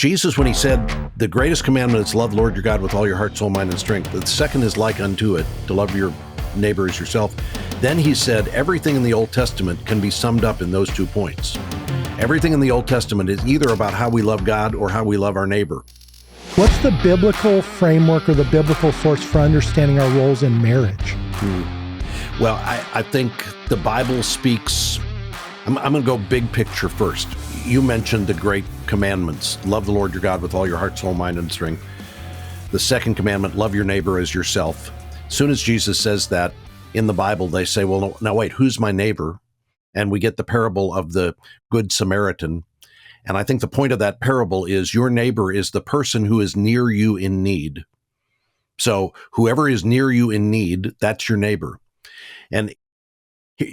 Jesus, when he said, the greatest commandment is love the Lord your God with all your heart, soul, mind, and strength. The second is like unto it, to love your neighbor as yourself. Then he said, everything in the Old Testament can be summed up in those 2 points. Everything in the Old Testament is either about how we love God or how we love our neighbor. What's the biblical framework or the biblical source for understanding our roles in marriage? Well, I think the Bible speaks. I'm going to go big picture first. You mentioned the great commandments. Love the Lord your God with all your heart, soul, mind, and strength. The second commandment, love your neighbor as yourself. As soon as Jesus says that in the Bible, they say, well, no, now wait, who's my neighbor? And we get the parable of the Good Samaritan. And I think the point of that parable is your neighbor is the person who is near you in need. So whoever is near you in need, that's your neighbor. And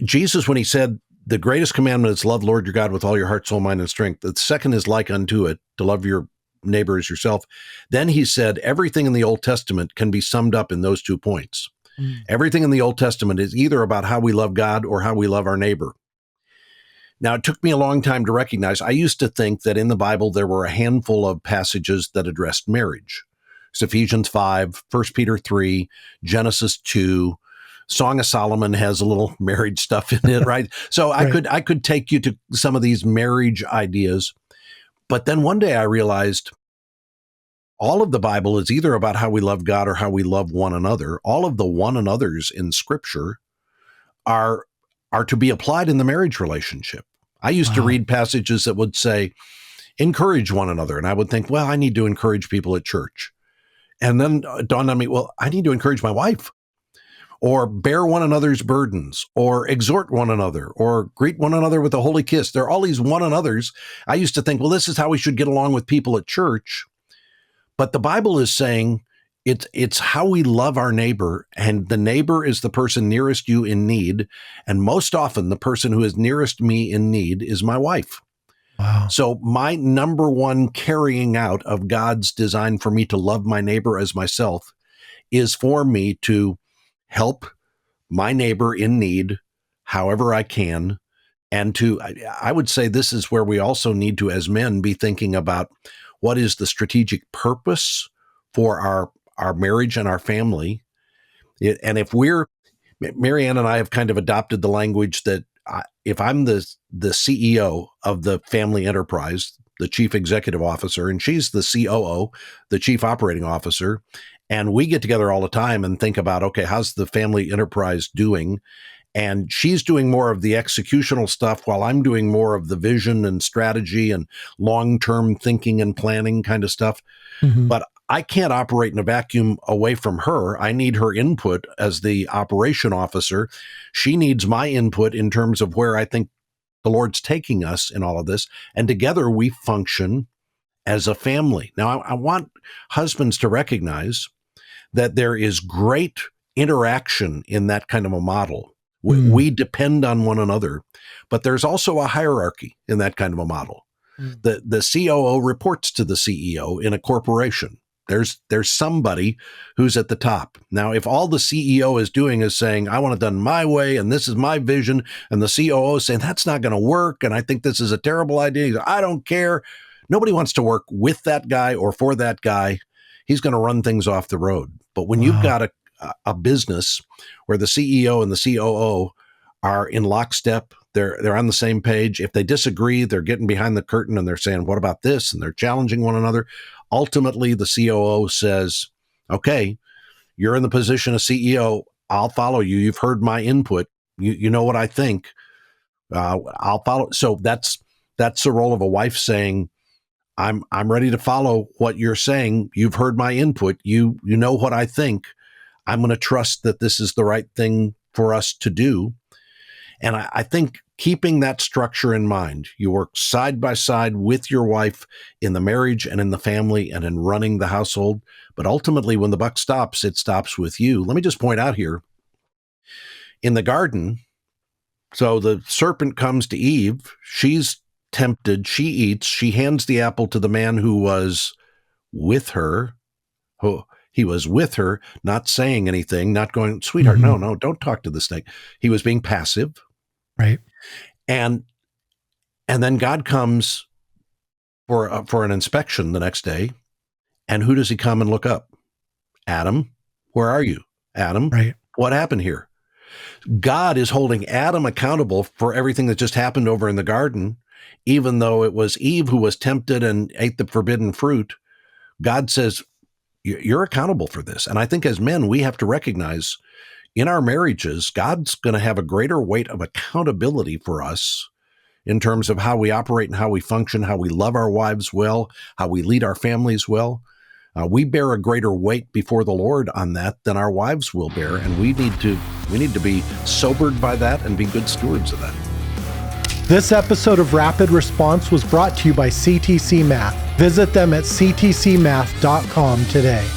Jesus, when he said, the greatest commandment is love the Lord your God with all your heart, soul, mind, and strength. The second is like unto it, to love your neighbor as yourself. Then he said, everything in the Old Testament can be summed up in those 2 points. Everything in the Old Testament is either about how we love God or how we love our neighbor. Now, it took me a long time to recognize. I used to think that in the Bible, there were a handful of passages that addressed marriage. It's Ephesians 5, 1 Peter 3, Genesis 2, Song of Solomon has a little marriage stuff in it, right? So right. I could take you to some of these marriage ideas. But then one day I realized all of the Bible is either about how we love God or how we love one another. All of the one another's in Scripture are to be applied in the marriage relationship. I used to read passages that would say, encourage one another. And I would think, well, I need to encourage people at church. And then it dawned on me, well, I need to encourage my wife, or bear one another's burdens, or exhort one another, or greet one another with a holy kiss. There are all these one another's. I used to think, well, this is how we should get along with people at church. But the Bible is saying it's how we love our neighbor, and the neighbor is the person nearest you in need. And most often, the person who is nearest me in need is my wife. Wow. So my number one carrying out of God's design for me to love my neighbor as myself is for me to help my neighbor in need however I can. And I would say this is where we also need to, as men, be thinking about what is the strategic purpose for our marriage and our family. And if Marianne and I have kind of adopted the language that if I'm the CEO of the family enterprise, the chief executive officer, and she's the COO, the chief operating officer, and we get together all the time and think about, okay, how's the family enterprise doing? And she's doing more of the executional stuff while I'm doing more of the vision and strategy and long-term thinking and planning kind of stuff. Mm-hmm. But I can't operate in a vacuum away from her. I need her input as the operation officer. She needs my input in terms of where I think the Lord's taking us in all of this. And together we function as a family. Now, I want husbands to recognize that there is great interaction in that kind of a model. We depend on one another, but there's also a hierarchy in that kind of a model. The COO reports to the CEO in a corporation. There's somebody who's at the top. Now, if all the CEO is doing is saying, I want it done my way, and this is my vision, and the COO is saying, that's not going to work, and I think this is a terrible idea, he goes, I don't care. Nobody wants to work with that guy or for that guy. He's going to run things off the road. But when you've got a business where the CEO and the COO are in lockstep, they're on the same page. If they disagree, they're getting behind the curtain and they're saying, what about this? And they're challenging one another. Ultimately, the COO says, okay, you're in the position of CEO. I'll follow you. You've heard my input. You know what I think. I'll follow. So that's the role of a wife saying, I'm ready to follow what you're saying. You've heard my input. You know what I think. I'm going to trust that this is the right thing for us to do. And I think keeping that structure in mind, you work side by side with your wife in the marriage and in the family and in running the household. But ultimately, when the buck stops, it stops with you. Let me just point out here, in the garden, so the serpent comes to Eve. She's tempted. She eats. She hands the apple to the man who was with her. He was with her, not saying anything, not going, sweetheart, no, don't talk to the snake. He was being passive. Right. And then God comes for an inspection the next day. And who does he come and look up? Adam, where are you? Adam, Right. What happened here? God is holding Adam accountable for everything that just happened over in the garden, even though it was Eve who was tempted and ate the forbidden fruit. God says, you're accountable for this. And I think as men, we have to recognize in our marriages, God's going to have a greater weight of accountability for us in terms of how we operate and how we function, how we love our wives well, how we lead our families well. We bear a greater weight before the Lord on that than our wives will bear, and we need to be sobered by that and be good stewards of that. This episode of Rapid Response was brought to you by CTC Math. Visit them at ctcmath.com today.